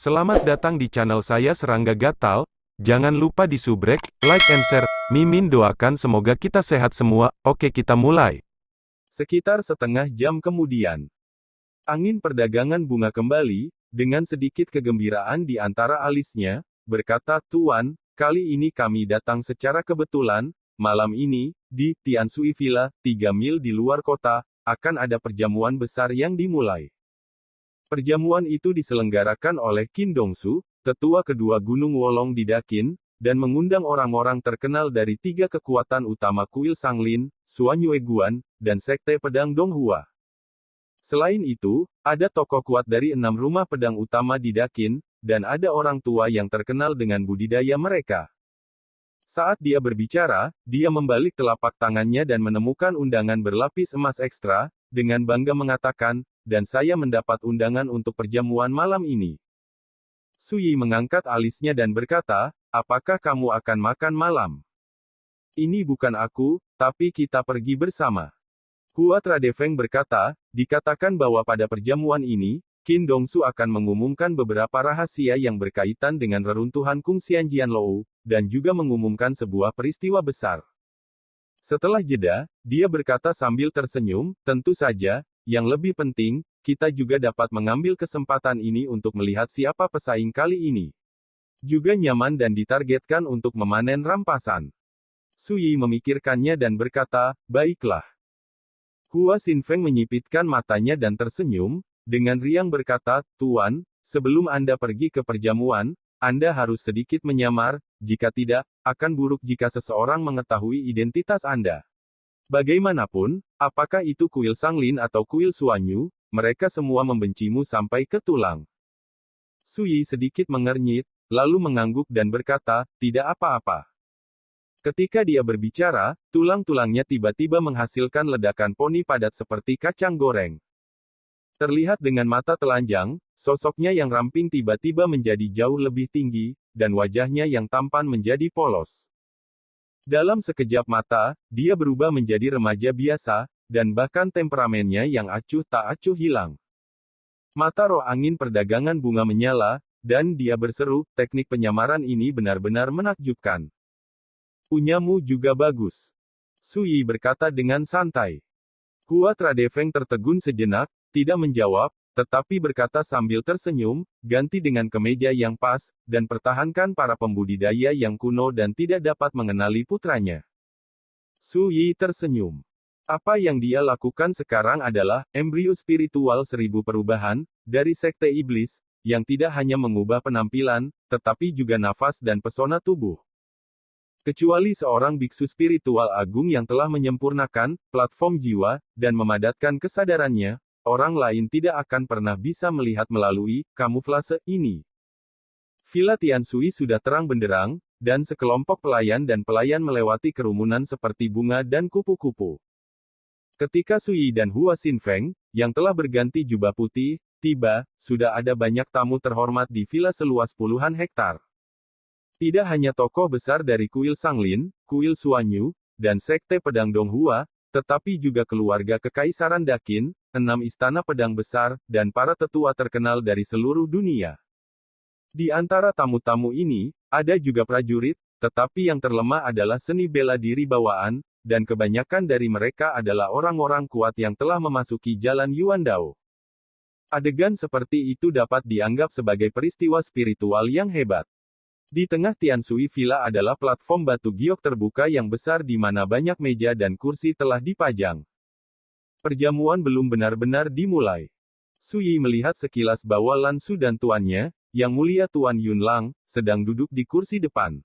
Selamat datang di channel saya Serangga Gatal. Jangan lupa di subrek, like and share. Mimin doakan semoga kita sehat semua. Oke, kita mulai. Sekitar setengah jam kemudian, angin perdagangan bunga kembali, dengan sedikit kegembiraan di antara alisnya, berkata, "Tuan, kali ini kami datang secara kebetulan. Malam ini, di Tianshui Villa, 3 mil di luar kota, akan ada perjamuan besar yang dimulai." Perjamuan itu diselenggarakan oleh Qin Dongsu, tetua kedua Gunung Wolong di Dakin, dan mengundang orang-orang terkenal dari 3 kekuatan utama kuil Sanglin, Suanyue Guan, dan Sekte Pedang Donghua. Selain itu, ada tokoh kuat dari 6 rumah pedang utama di Dakin, dan ada orang tua yang terkenal dengan budidaya mereka. Saat dia berbicara, dia membalik telapak tangannya dan menemukan undangan berlapis emas ekstra, dengan bangga mengatakan, "Dan saya mendapat undangan untuk perjamuan malam ini." Suyi mengangkat alisnya dan berkata, "Apakah kamu akan makan malam?" "Ini bukan aku, tapi kita pergi bersama." Hua Tradefeng berkata, "Dikatakan bahwa pada perjamuan ini, Qin Dongsu akan mengumumkan beberapa rahasia yang berkaitan dengan reruntuhan Kungxian Jianlou, dan juga mengumumkan sebuah peristiwa besar." Setelah jeda, dia berkata sambil tersenyum, "Tentu saja, yang lebih penting, kita juga dapat mengambil kesempatan ini untuk melihat siapa pesaing kali ini. Juga nyaman dan ditargetkan untuk memanen rampasan." Suyi memikirkannya dan berkata, "Baiklah." Hua Xinfeng menyipitkan matanya dan tersenyum, dengan riang berkata, "Tuan, sebelum Anda pergi ke perjamuan, Anda harus sedikit menyamar, jika tidak, akan buruk jika seseorang mengetahui identitas Anda. Bagaimanapun, apakah itu kuil Sanglin atau kuil Suanyu, mereka semua membencimu sampai ke tulang." Suyi sedikit mengernyit, lalu mengangguk dan berkata, "Tidak apa-apa." Ketika dia berbicara, tulang-tulangnya tiba-tiba menghasilkan ledakan poni padat seperti kacang goreng. Terlihat dengan mata telanjang, sosoknya yang ramping tiba-tiba menjadi jauh lebih tinggi, dan wajahnya yang tampan menjadi polos. Dalam sekejap mata, dia berubah menjadi remaja biasa, dan bahkan temperamennya yang acuh tak acuh hilang. Mata roh angin perdagangan bunga menyala, dan dia berseru, "Teknik penyamaran ini benar-benar menakjubkan. Punyamu juga bagus." Suyi berkata dengan santai. Hua Tradefeng tertegun sejenak, tidak menjawab, tetapi berkata sambil tersenyum, "Ganti dengan kemeja yang pas, dan pertahankan para pembudidaya yang kuno dan tidak dapat mengenali putranya." Suyi tersenyum. Apa yang dia lakukan sekarang adalah, embrio spiritual 1000 perubahan, dari Sekte Iblis, yang tidak hanya mengubah penampilan, tetapi juga nafas dan pesona tubuh. Kecuali seorang biksu spiritual agung yang telah menyempurnakan platform jiwa, dan memadatkan kesadarannya, orang lain tidak akan pernah bisa melihat melalui kamuflase ini. Villa Tianshui sudah terang benderang, dan sekelompok pelayan dan pelayan melewati kerumunan seperti bunga dan kupu-kupu. Ketika Suyi dan Hua Xinfeng, yang telah berganti jubah putih, tiba, sudah ada banyak tamu terhormat di villa seluas puluhan hektar. Tidak hanya tokoh besar dari kuil Sanglin, kuil Suanyu, dan Sekte Pedang Donghua, tetapi juga keluarga Kekaisaran Dakin, 6 istana pedang besar, dan para tetua terkenal dari seluruh dunia. Di antara tamu-tamu ini, ada juga prajurit, tetapi yang terlemah adalah seni bela diri bawaan, dan kebanyakan dari mereka adalah orang-orang kuat yang telah memasuki jalan Yuandao. Adegan seperti itu dapat dianggap sebagai peristiwa spiritual yang hebat. Di tengah Tianshui Villa adalah platform batu giok terbuka yang besar di mana banyak meja dan kursi telah dipajang. Perjamuan belum benar-benar dimulai. Suyi melihat sekilas bahwa Lan Su dan tuannya, Yang Mulia Tuan Yunlang, sedang duduk di kursi depan.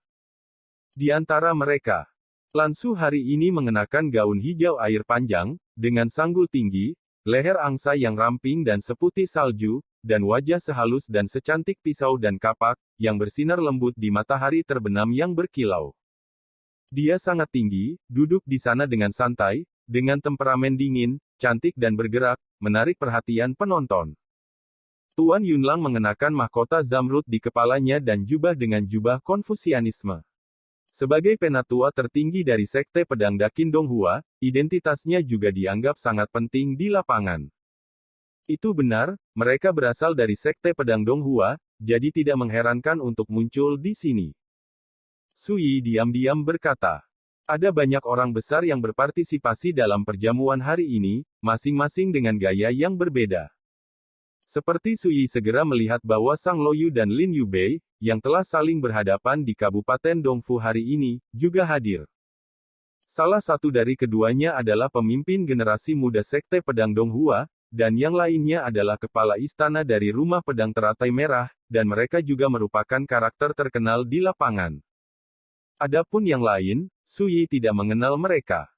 Di antara mereka, Lan Su hari ini mengenakan gaun hijau air panjang, dengan sanggul tinggi, leher angsa yang ramping dan seputih salju, dan wajah sehalus dan secantik pisau dan kapak, yang bersinar lembut di matahari terbenam yang berkilau. Dia sangat tinggi, duduk di sana dengan santai, dengan temperamen dingin, cantik dan bergerak, menarik perhatian penonton. Tuan Yunlang mengenakan mahkota zamrud di kepalanya dan jubah dengan jubah Konfusianisme. Sebagai penatua tertinggi dari Sekte Pedang Dakin Donghua, identitasnya juga dianggap sangat penting di lapangan. Itu benar, mereka berasal dari Sekte Pedang Donghua, jadi tidak mengherankan untuk muncul di sini. Sui diam-diam berkata. Ada banyak orang besar yang berpartisipasi dalam perjamuan hari ini, masing-masing dengan gaya yang berbeda. Seperti Sui segera melihat bahwa Sang Loyu dan Lin Yubei, yang telah saling berhadapan di Kabupaten Dongfu hari ini, juga hadir. Salah satu dari keduanya adalah pemimpin generasi muda Sekte Pedang Donghua, dan yang lainnya adalah kepala istana dari Rumah Pedang Teratai Merah, dan mereka juga merupakan karakter terkenal di lapangan. Adapun yang lain, Sui tidak mengenal mereka.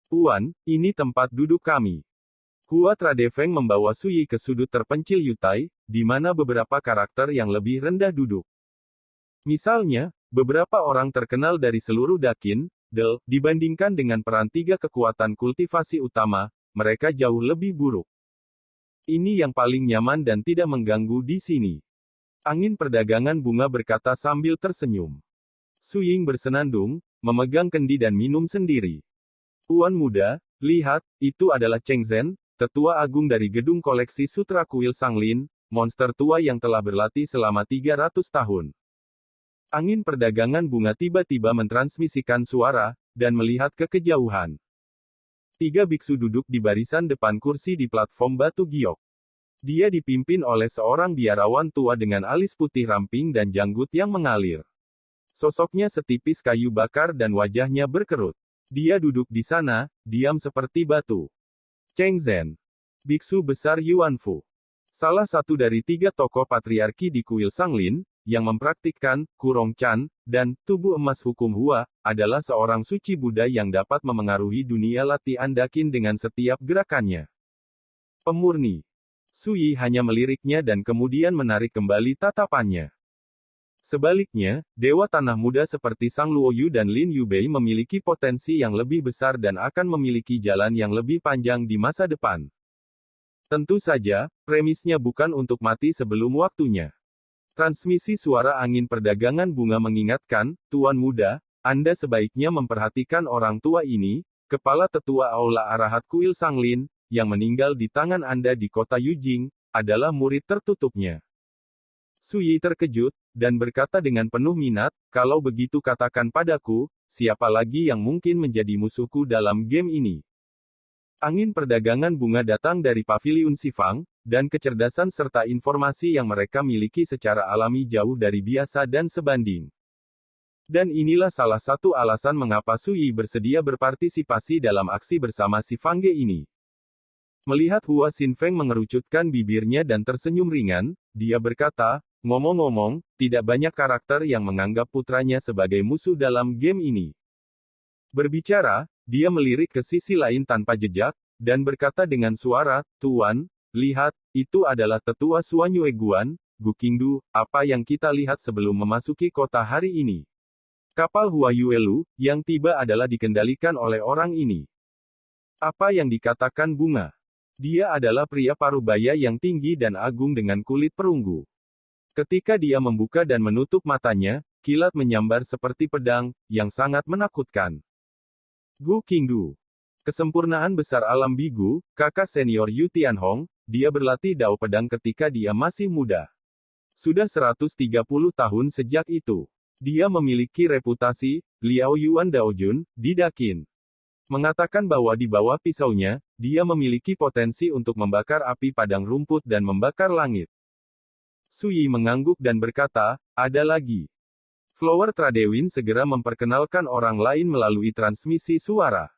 Tuan, ini tempat duduk kami. Hua Tradefeng membawa Sui ke sudut terpencil Yutai, di mana beberapa karakter yang lebih rendah duduk. Misalnya, beberapa orang terkenal dari seluruh Dakin, Del, dibandingkan dengan peran tiga kekuatan kultivasi utama, mereka jauh lebih buruk. Ini yang paling nyaman dan tidak mengganggu di sini. Angin perdagangan bunga berkata sambil tersenyum. Suying bersenandung, memegang kendi dan minum sendiri. Tuan muda, lihat, itu adalah Cheng Zhen, tetua agung dari gedung koleksi sutra kuil Sanglin, monster tua yang telah berlatih selama 300 tahun. Angin perdagangan bunga tiba-tiba mentransmisikan suara, dan melihat ke kejauhan. 3 biksu duduk di barisan depan kursi di platform batu giok. Dia dipimpin oleh seorang biarawan tua dengan alis putih ramping dan janggut yang mengalir. Sosoknya setipis kayu bakar dan wajahnya berkerut. Dia duduk di sana, diam seperti batu. Cheng Zhen. Biksu besar Yuanfu. Salah satu dari 3 tokoh patriarki di kuil Sanglin, yang mempraktikkan Kurong Chan dan tubuh emas hukum Hua, adalah seorang suci Buddha yang dapat memengaruhi dunia latihan Dakin dengan setiap gerakannya. Pemurni. Sui hanya meliriknya dan kemudian menarik kembali tatapannya. Sebaliknya, Dewa Tanah Muda seperti Sang Luoyu dan Lin Yubei memiliki potensi yang lebih besar dan akan memiliki jalan yang lebih panjang di masa depan. Tentu saja, premisnya bukan untuk mati sebelum waktunya. Transmisi suara angin perdagangan bunga mengingatkan, Tuan Muda, Anda sebaiknya memperhatikan orang tua ini, kepala tetua Aula Arahat Kuil Sanglin, yang meninggal di tangan Anda di kota Yujing, adalah murid tertutupnya. Sui terkejut, dan berkata dengan penuh minat, kalau begitu katakan padaku, siapa lagi yang mungkin menjadi musuhku dalam game ini? Angin perdagangan bunga datang dari Paviliun Sifang, dan kecerdasan serta informasi yang mereka miliki secara alami jauh dari biasa dan sebanding. Dan inilah salah satu alasan mengapa Sui bersedia berpartisipasi dalam aksi bersama si Fangge ini. Melihat Hua Xinfeng mengerucutkan bibirnya dan tersenyum ringan, dia berkata, ngomong-ngomong, tidak banyak karakter yang menganggap putranya sebagai musuh dalam game ini. Berbicara, dia melirik ke sisi lain tanpa jejak, dan berkata dengan suara, Tuan, lihat, itu adalah tetua Suanyue Guan, Gu Qingdu, apa yang kita lihat sebelum memasuki kota hari ini. Kapal Hua Yuelu, yang tiba adalah dikendalikan oleh orang ini. Apa yang dikatakan bunga? Dia adalah pria parubaya yang tinggi dan agung dengan kulit perunggu. Ketika dia membuka dan menutup matanya, kilat menyambar seperti pedang, yang sangat menakutkan. Gu Qingdu. Kesempurnaan besar alam bigu, kakak senior Yu Tianhong, dia berlatih dao pedang ketika dia masih muda. Sudah 130 tahun sejak itu. Dia memiliki reputasi, Liao Yuan Daojun, di Dakin. Mengatakan bahwa di bawah pisaunya, dia memiliki potensi untuk membakar api padang rumput dan membakar langit. Sui mengangguk dan berkata, ada lagi. Flower Tradewin segera memperkenalkan orang lain melalui transmisi suara.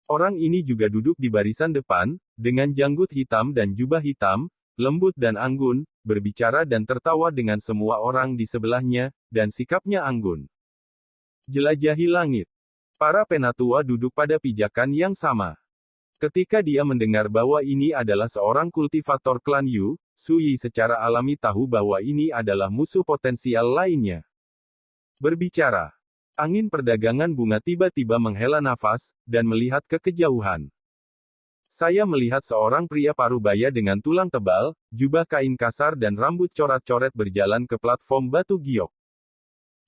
Orang ini juga duduk di barisan depan, dengan janggut hitam dan jubah hitam, lembut dan anggun, berbicara dan tertawa dengan semua orang di sebelahnya, dan sikapnya anggun. Jelajahi langit. Para penatua duduk pada pijakan yang sama. Ketika dia mendengar bahwa ini adalah seorang kultivator klan Yu, Sui secara alami tahu bahwa ini adalah musuh potensial lainnya. Berbicara. Angin perdagangan bunga tiba-tiba menghela nafas, dan melihat ke kejauhan. Saya melihat seorang pria parubaya dengan tulang tebal, jubah kain kasar dan rambut coret-coret berjalan ke platform batu giok.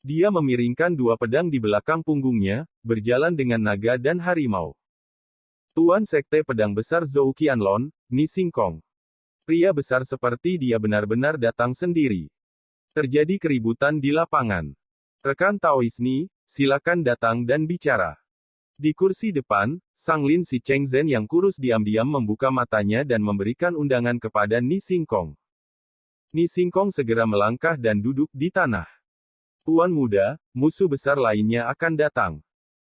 Dia memiringkan 2 pedang di belakang punggungnya, berjalan dengan naga dan harimau. Tuan Sekte Pedang Besar Zhou Qianlong, Ni Xingkong. Pria besar seperti dia benar-benar datang sendiri. Terjadi keributan di lapangan. Rekan Taoisni, silakan datang dan bicara. Di kursi depan, Sang Lin si Cheng Zhen yang kurus diam-diam membuka matanya dan memberikan undangan kepada Ni Singkong. Ni Singkong segera melangkah dan duduk di tanah. Tuan muda, musuh besar lainnya akan datang.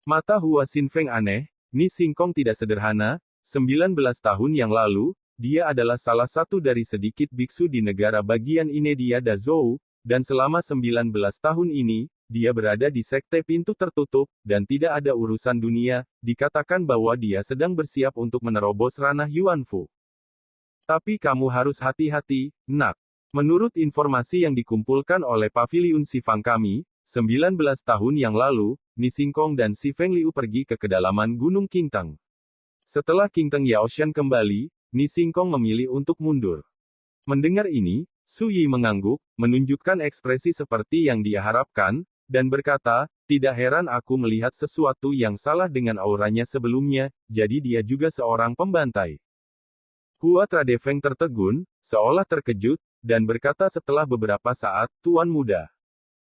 Mata Hua Xinfeng aneh, Ni Singkong tidak sederhana, 19 tahun yang lalu, dia adalah salah satu dari sedikit biksu di negara bagian Inedia da Zhou, dan selama 19 tahun ini, dia berada di sekte pintu tertutup, dan tidak ada urusan dunia, dikatakan bahwa dia sedang bersiap untuk menerobos ranah Yuanfu. Tapi kamu harus hati-hati, nak. Menurut informasi yang dikumpulkan oleh Paviliun Sifang kami, 19 tahun yang lalu, Ni Singkong dan Si Feng Liu pergi ke kedalaman Gunung Qingteng. Setelah Qingteng Yaoshan kembali, Ni Singkong memilih untuk mundur. Mendengar ini, Su Yi mengangguk, menunjukkan ekspresi seperti yang dia harapkan, dan berkata, tidak heran aku melihat sesuatu yang salah dengan auranya sebelumnya, jadi dia juga seorang pembantai. Hua Tradefeng tertegun, seolah terkejut, dan berkata setelah beberapa saat, Tuan muda.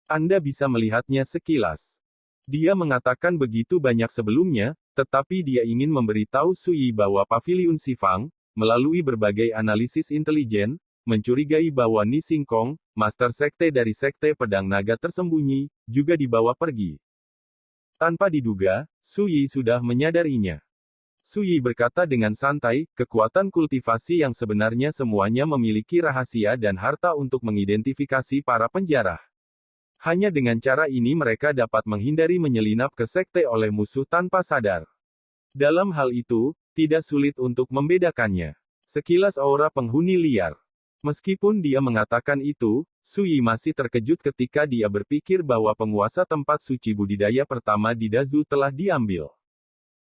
Anda bisa melihatnya sekilas. Dia mengatakan begitu banyak sebelumnya, tetapi dia ingin memberitahu Su Yi bahwa Paviliun Sifang, melalui berbagai analisis intelijen, mencurigai bahwa Ni Singkong, master sekte dari sekte pedang naga tersembunyi, juga dibawa pergi. Tanpa diduga, Su Yi sudah menyadarinya. Su Yi berkata dengan santai, kekuatan kultivasi yang sebenarnya semuanya memiliki rahasia dan harta untuk mengidentifikasi para penjara. Hanya dengan cara ini mereka dapat menghindari menyelinap ke sekte oleh musuh tanpa sadar. Dalam hal itu, tidak sulit untuk membedakannya. Sekilas aura penghuni liar. Meskipun dia mengatakan itu, Su Yi masih terkejut ketika dia berpikir bahwa penguasa tempat suci budidaya pertama di Dazu telah diambil.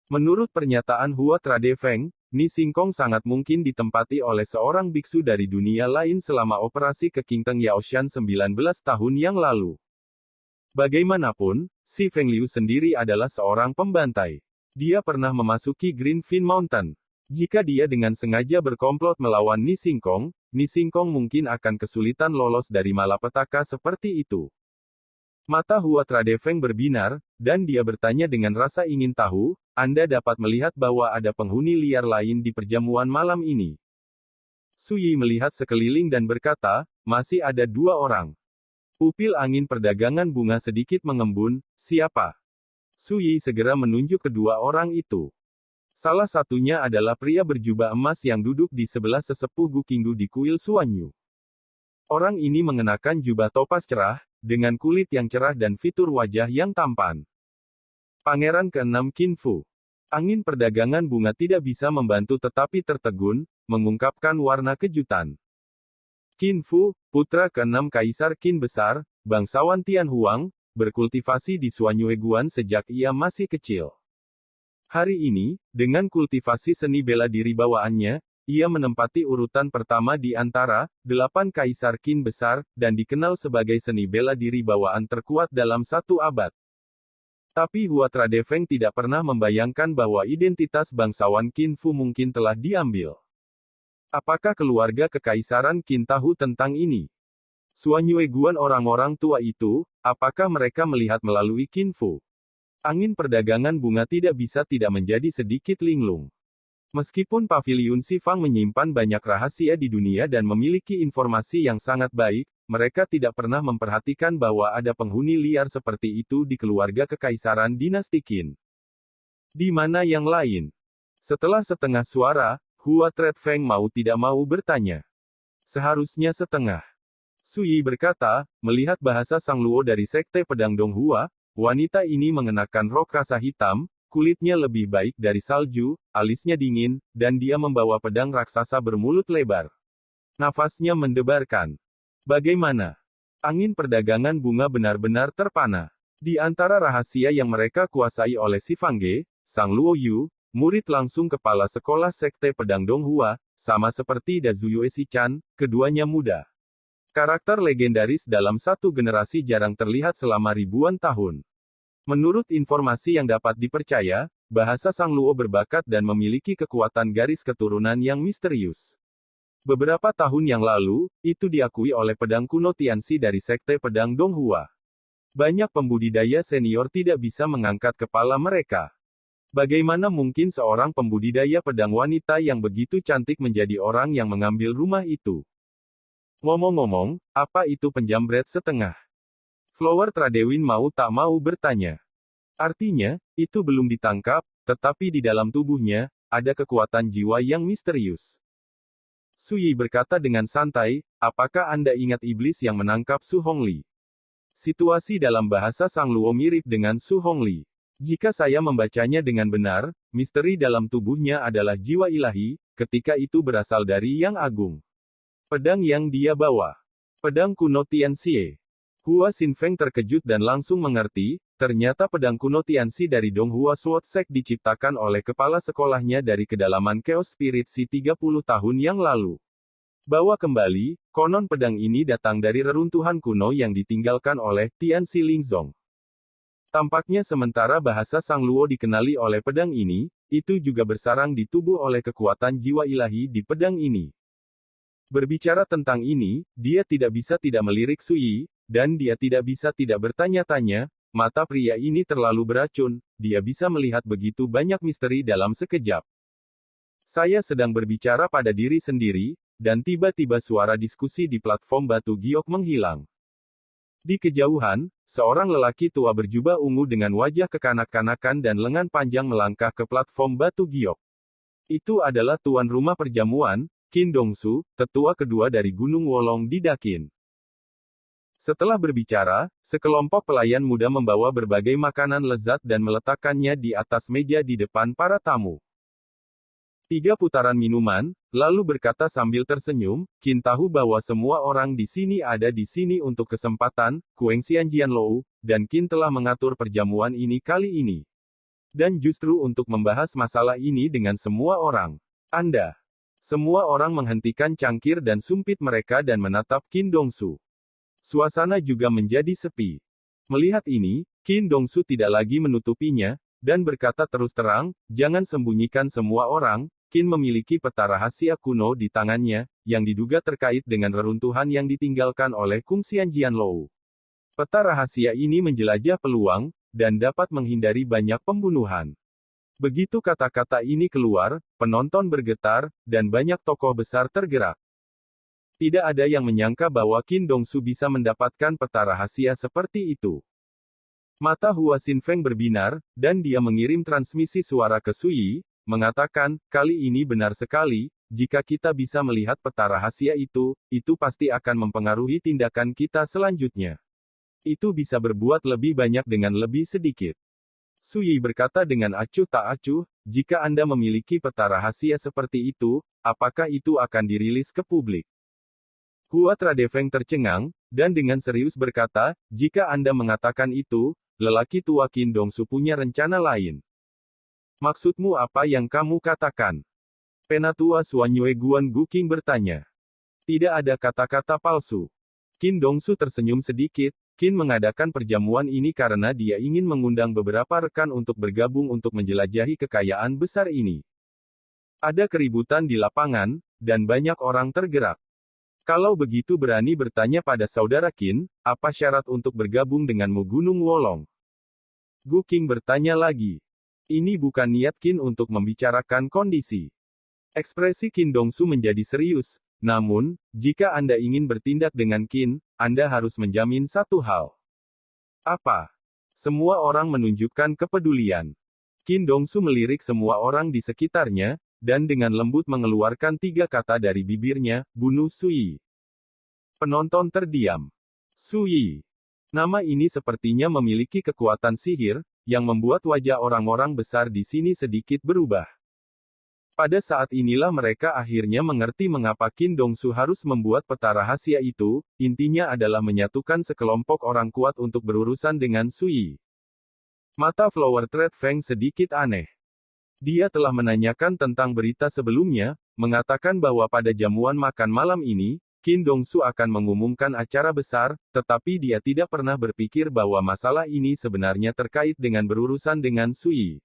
Menurut pernyataan Hua Tradefeng, Ni Singkong sangat mungkin ditempati oleh seorang biksu dari dunia lain selama operasi ke Qingteng Yaoshan 19 tahun yang lalu. Bagaimanapun, Si Feng Liu sendiri adalah seorang pembantai. Dia pernah memasuki Greenfin Mountain. Jika dia dengan sengaja berkomplot melawan Ni Singkong mungkin akan kesulitan lolos dari malapetaka seperti itu. Mata Hua Tradefeng berbinar, dan dia bertanya dengan rasa ingin tahu, Anda dapat melihat bahwa ada penghuni liar lain di perjamuan malam ini. Su Yi melihat sekeliling dan berkata, masih ada 2 orang. Pupil angin perdagangan bunga sedikit mengembun, siapa? Su Yi segera menunjuk kedua orang itu. Salah satunya adalah pria berjubah emas yang duduk di sebelah sesepuh Gu Qingdu di kuil Suanyu. Orang ini mengenakan jubah topas cerah, dengan kulit yang cerah dan fitur wajah yang tampan. Pangeran ke-6 Qin Fu. Angin perdagangan bunga tidak bisa membantu tetapi tertegun, mengungkapkan warna kejutan. Qin Fu, putra ke-6 Kaisar Qin Besar, bangsawan Tian Huang, berkultivasi di Suanyueguan sejak ia masih kecil. Hari ini, dengan kultivasi seni bela diri bawaannya, ia menempati urutan pertama di antara 8 Kaisar Qin Besar, dan dikenal sebagai seni bela diri bawaan terkuat dalam 1 abad. Tapi Hua Tradefeng tidak pernah membayangkan bahwa identitas bangsawan Qin Fu mungkin telah diambil. Apakah keluarga kekaisaran Qin tahu tentang ini? Suanyueguan orang-orang tua itu, apakah mereka melihat melalui Qin Fu? Angin perdagangan bunga tidak bisa tidak menjadi sedikit linglung. Meskipun Paviliun Sifang menyimpan banyak rahasia di dunia dan memiliki informasi yang sangat baik, mereka tidak pernah memperhatikan bahwa ada penghuni liar seperti itu di keluarga kekaisaran dinasti Qin. Di mana yang lain? Setelah setengah suara, Hua Tradefeng mau tidak mau bertanya. Seharusnya setengah. Su Yi berkata, melihat bahasa Sang Luo dari Sekte Pedang Donghua, wanita ini mengenakan rok kasa hitam, kulitnya lebih baik dari salju, alisnya dingin, dan dia membawa pedang raksasa bermulut lebar. Nafasnya mendebarkan. Bagaimana? Angin perdagangan bunga benar-benar terpana. Di antara rahasia yang mereka kuasai oleh si Fangge, Sang Luo Yu, murid langsung kepala sekolah Sekte Pedang Donghua, sama seperti Dazuyue Sichan, keduanya muda. Karakter legendaris dalam satu generasi jarang terlihat selama ribuan tahun. Menurut informasi yang dapat dipercaya, bahasa Sang Luo berbakat dan memiliki kekuatan garis keturunan yang misterius. Beberapa tahun yang lalu, itu diakui oleh pedang kuno Tianxi dari Sekte Pedang Donghua. Banyak pembudidaya senior tidak bisa mengangkat kepala mereka. Bagaimana mungkin seorang pembudidaya pedang wanita yang begitu cantik menjadi orang yang mengambil rumah itu? Ngomong-ngomong, apa itu penjambret setengah? Flower Tradewin mau tak mau bertanya. Artinya, itu belum ditangkap, tetapi di dalam tubuhnya, ada kekuatan jiwa yang misterius. Suyi berkata dengan santai, apakah Anda ingat iblis yang menangkap Su Hongli? Situasi dalam bahasa Sang Luo mirip dengan Su Hongli. Jika saya membacanya dengan benar, misteri dalam tubuhnya adalah jiwa ilahi, ketika itu berasal dari Yang Agung. Pedang yang dia bawa. Pedang kuno Tianxi. Hua Xinfeng terkejut dan langsung mengerti, ternyata pedang kuno Tianxi dari Donghua Sword Sect diciptakan oleh kepala sekolahnya dari kedalaman Chaos Spirit Sea 30 tahun yang lalu. Bawa kembali, konon pedang ini datang dari reruntuhan kuno yang ditinggalkan oleh Tianxi Lingzong. Tampaknya sementara bahasa Sang Luo dikenali oleh pedang ini, itu juga bersarang di tubuh oleh kekuatan jiwa ilahi di pedang ini. Berbicara tentang ini, dia tidak bisa tidak melirik Suyi, dan dia tidak bisa tidak bertanya-tanya, mata pria ini terlalu beracun, dia bisa melihat begitu banyak misteri dalam sekejap. Saya sedang berbicara pada diri sendiri, dan tiba-tiba suara diskusi di platform batu giok menghilang. Di kejauhan, seorang lelaki tua berjubah ungu dengan wajah kekanak-kanakan dan lengan panjang melangkah ke platform batu giok. Itu adalah tuan rumah perjamuan, Qin Dongsu, tetua kedua dari Gunung Wolong di Dakin. Setelah berbicara, sekelompok pelayan muda membawa berbagai makanan lezat dan meletakkannya di atas meja di depan para tamu. 3 putaran minuman, lalu berkata sambil tersenyum, Qin tahu bahwa semua orang di sini ada di sini untuk kesempatan, Kueng Xianjianlou, dan Qin telah mengatur perjamuan ini kali ini. Dan justru untuk membahas masalah ini dengan semua orang. Anda. Semua orang menghentikan cangkir dan sumpit mereka dan menatap Qin Dongsu. Suasana juga menjadi sepi. Melihat ini, Qin Dongsu tidak lagi menutupinya, dan berkata terus terang, jangan sembunyikan semua orang, Qin memiliki peta rahasia kuno di tangannya, yang diduga terkait dengan reruntuhan yang ditinggalkan oleh Kung Xianjianlou. Peta rahasia ini menjelajah peluang, dan dapat menghindari banyak pembunuhan. Begitu kata-kata ini keluar, penonton bergetar, dan banyak tokoh besar tergerak. Tidak ada yang menyangka bahwa Qin Dongsu bisa mendapatkan peta rahasia seperti itu. Mata Hua Xinfeng berbinar, dan dia mengirim transmisi suara ke Suyi, mengatakan, kali ini benar sekali, jika kita bisa melihat peta rahasia itu pasti akan mempengaruhi tindakan kita selanjutnya. Itu bisa berbuat lebih banyak dengan lebih sedikit. Suyi berkata dengan acuh tak acuh, jika Anda memiliki peta rahasia seperti itu, apakah itu akan dirilis ke publik? Hua Tradefeng tercengang, dan dengan serius berkata, jika Anda mengatakan itu, lelaki tua Qin Dongsu punya rencana lain. Maksudmu apa yang kamu katakan? Penatua Suanyue Guan Guking bertanya. Tidak ada kata-kata palsu. Qin Dongsu tersenyum sedikit. Qin mengadakan perjamuan ini karena dia ingin mengundang beberapa rekan untuk bergabung untuk menjelajahi kekayaan besar ini. Ada keributan di lapangan, dan banyak orang tergerak. Kalau begitu berani bertanya pada saudara Qin, apa syarat untuk bergabung denganmu Gunung Wolong? Guking bertanya lagi. Ini bukan niat Qin untuk membicarakan kondisi. Ekspresi Qin Dongsu menjadi serius. Namun, jika Anda ingin bertindak dengan Qin, Anda harus menjamin satu hal. Apa? Semua orang menunjukkan kepedulian. Qin Dongsu melirik semua orang di sekitarnya, dan dengan lembut mengeluarkan 3 kata dari bibirnya, bunuh Suyi. Penonton terdiam. Suyi. Nama ini sepertinya memiliki kekuatan sihir, yang membuat wajah orang-orang besar di sini sedikit berubah. Pada saat inilah mereka akhirnya mengerti mengapa Qin Dongsu harus membuat peta rahasia itu, intinya adalah menyatukan sekelompok orang kuat untuk berurusan dengan Suyi. Mata Flower Trade Feng sedikit aneh. Dia telah menanyakan tentang berita sebelumnya, mengatakan bahwa pada jamuan makan malam ini, Qin Dongsu akan mengumumkan acara besar, tetapi dia tidak pernah berpikir bahwa masalah ini sebenarnya terkait dengan berurusan dengan Suyi.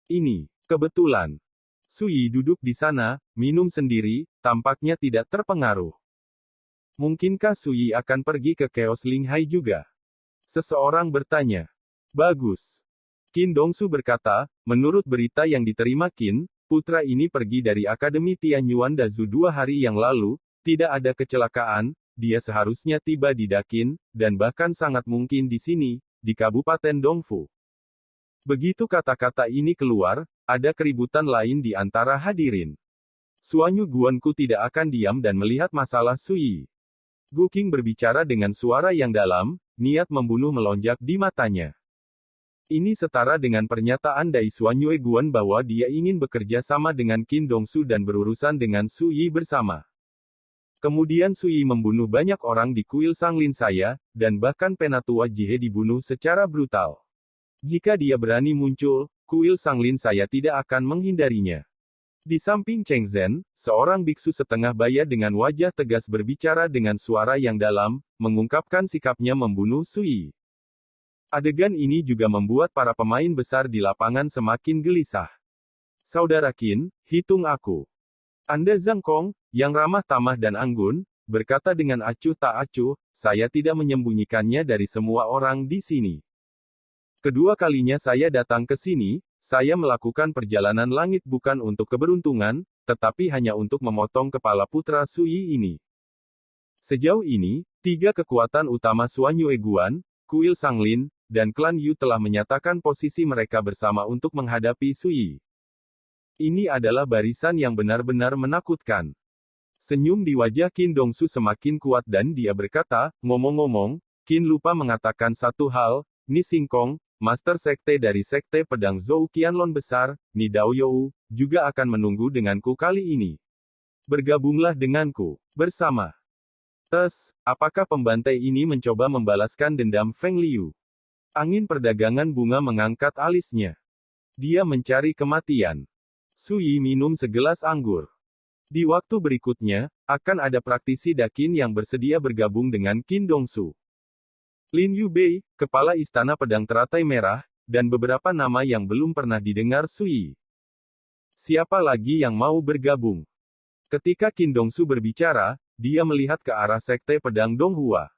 Ini kebetulan. Sui duduk di sana, minum sendiri, tampaknya tidak terpengaruh. Mungkinkah Sui akan pergi ke Chaos Linghai juga? Seseorang bertanya. Bagus. Qin Dongsu berkata, menurut berita yang diterima Qin, putra ini pergi dari Akademi Tianyuan Dazu 2 hari yang lalu, tidak ada kecelakaan, dia seharusnya tiba di Dakin, dan bahkan sangat mungkin di sini, di Kabupaten Dongfu. Begitu kata-kata ini keluar, ada keributan lain di antara hadirin. Suanyu Guanku tidak akan diam dan melihat masalah Sui. Gu Qing berbicara dengan suara yang dalam, niat membunuh melonjak di matanya. Ini setara dengan pernyataan Dai Suanyue Guan bahwa dia ingin bekerja sama dengan Qin Dongsu dan berurusan dengan Sui bersama. Kemudian Sui membunuh banyak orang di kuil Sanglin saya, dan bahkan Penatua Jihe dibunuh secara brutal. Jika dia berani muncul, kuil Sanglin saya tidak akan menghindarinya. Di samping Cheng Zhen, seorang biksu setengah baya dengan wajah tegas berbicara dengan suara yang dalam, mengungkapkan sikapnya membunuh Sui. Adegan ini juga membuat para pemain besar di lapangan semakin gelisah. Saudara Qin, hitung aku. Anda Zhang Kong, yang ramah tamah dan anggun, berkata dengan acuh tak acuh, saya tidak menyembunyikannya dari semua orang di sini. Kedua kalinya saya datang ke sini, saya melakukan perjalanan langit bukan untuk keberuntungan, tetapi hanya untuk memotong kepala putra Sui ini. Sejauh ini, 3 kekuatan utama Suanyue Guan, kuil Sanglin, dan klan Yu telah menyatakan posisi mereka bersama untuk menghadapi Sui. Ini adalah barisan yang benar-benar menakutkan. Senyum di wajah Qin Dongsu semakin kuat dan dia berkata, ngomong-ngomong, Qin lupa mengatakan satu hal, Ni Singkong, Master Sekte dari Sekte Pedang Zhou Qianlong Besar, Ni Daoyou, juga akan menunggu denganku kali ini. Bergabunglah denganku. Bersama. Apakah pembantai ini mencoba membalaskan dendam Feng Liu? Angin perdagangan bunga mengangkat alisnya. Dia mencari kematian. Sui minum segelas anggur. Di waktu berikutnya, akan ada praktisi Dakin yang bersedia bergabung dengan Qin Dongsu. Lin Yubei, kepala Istana Pedang Teratai Merah, dan beberapa nama yang belum pernah didengar Sui. Siapa lagi yang mau bergabung? Ketika Qin Dongsu berbicara, dia melihat ke arah Sekte Pedang Donghua.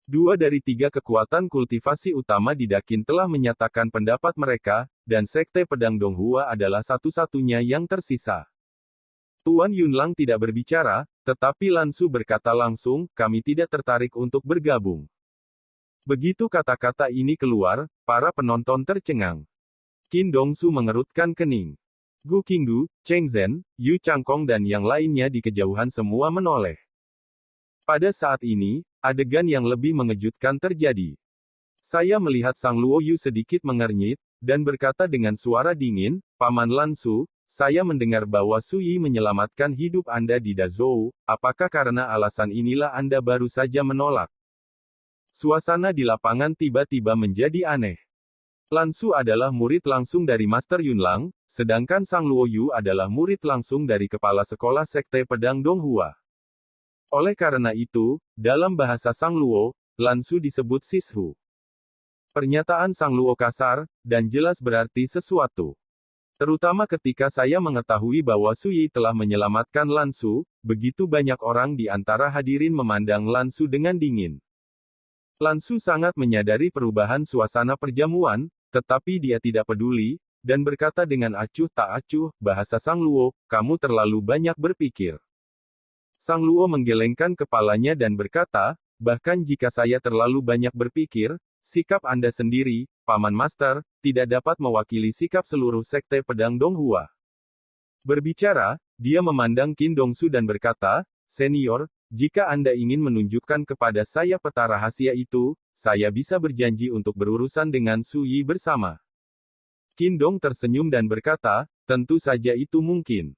2 dari 3 kekuatan kultivasi utama di Dakin telah menyatakan pendapat mereka, dan Sekte Pedang Donghua adalah satu-satunya yang tersisa. Tuan Yunlang tidak berbicara, tetapi Lansu berkata langsung, kami tidak tertarik untuk bergabung. Begitu kata-kata ini keluar, para penonton tercengang. Qin Dongsu mengerutkan kening. Gu Qingdu, Cheng Zhen, Yu Changkong dan yang lainnya di kejauhan semua menoleh. Pada saat ini, adegan yang lebih mengejutkan terjadi. Saya melihat Sang Luo Yu sedikit mengernyit, dan berkata dengan suara dingin, Paman Lansu, saya mendengar bahwa Sui menyelamatkan hidup Anda di Dazhou, apakah karena alasan inilah Anda baru saja menolak? Suasana di lapangan tiba-tiba menjadi aneh. Lansu adalah murid langsung dari Master Yunlang, sedangkan Sang Luo Yu adalah murid langsung dari Kepala Sekolah Sekte Pedang Donghua. Oleh karena itu, dalam bahasa Sang Luo, Lansu disebut Sishu. Pernyataan Sang Luo kasar, dan jelas berarti sesuatu. Terutama ketika saya mengetahui bahwa Sui telah menyelamatkan Lansu, begitu banyak orang di antara hadirin memandang Lansu dengan dingin. Lansu sangat menyadari perubahan suasana perjamuan, tetapi dia tidak peduli, dan berkata dengan acuh tak acuh, bahasa Sang Luo, kamu terlalu banyak berpikir. Sang Luo menggelengkan kepalanya dan berkata, bahkan jika saya terlalu banyak berpikir, sikap Anda sendiri, Paman Master, tidak dapat mewakili sikap seluruh Sekte Pedang Donghua. Berbicara, dia memandang Qin Dongsu dan berkata, Senior, jika Anda ingin menunjukkan kepada saya peta rahasia itu, saya bisa berjanji untuk berurusan dengan Sui bersama. Qin Dong tersenyum dan berkata, tentu saja itu mungkin.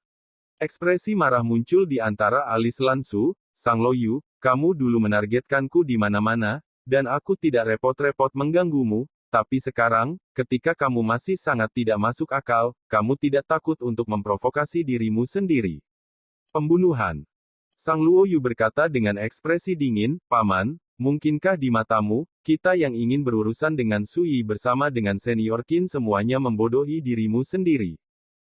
Ekspresi marah muncul di antara alis Lansu, Sang Luo Yu, kamu dulu menargetkanku di mana-mana, dan aku tidak repot-repot mengganggumu, tapi sekarang, ketika kamu masih sangat tidak masuk akal, kamu tidak takut untuk memprovokasi dirimu sendiri. Pembunuhan. Sang Luo Yu berkata dengan ekspresi dingin, Paman, mungkinkah di matamu, kita yang ingin berurusan dengan Sui bersama dengan senior Qin semuanya membodohi dirimu sendiri?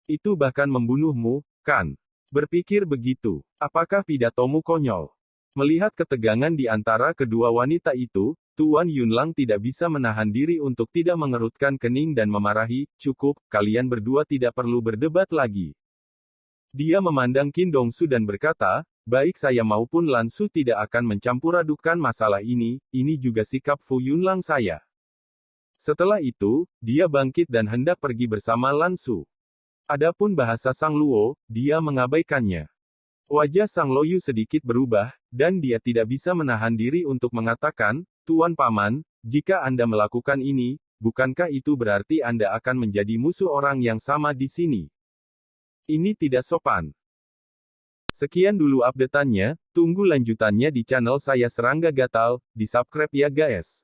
Itu bahkan membunuhmu, kan? Berpikir begitu. Apakah pidatomu konyol? Melihat ketegangan di antara kedua wanita itu, Tuan Yunlang tidak bisa menahan diri untuk tidak mengerutkan kening dan memarahi, cukup, kalian berdua tidak perlu berdebat lagi. Dia memandang Qin Dongsu dan berkata, baik saya maupun Lan Su tidak akan mencampuradukan masalah ini juga sikap Fu Yunlang saya. Setelah itu, dia bangkit dan hendak pergi bersama Lan Su. Adapun bahasa Sang Luo, dia mengabaikannya. Wajah Sang Loyu sedikit berubah, dan dia tidak bisa menahan diri untuk mengatakan, Tuan Paman, jika Anda melakukan ini, bukankah itu berarti Anda akan menjadi musuh orang yang sama di sini? Ini tidak sopan. Sekian dulu update-annya, tunggu lanjutannya di channel saya Serangga Gatal, di subscribe ya guys.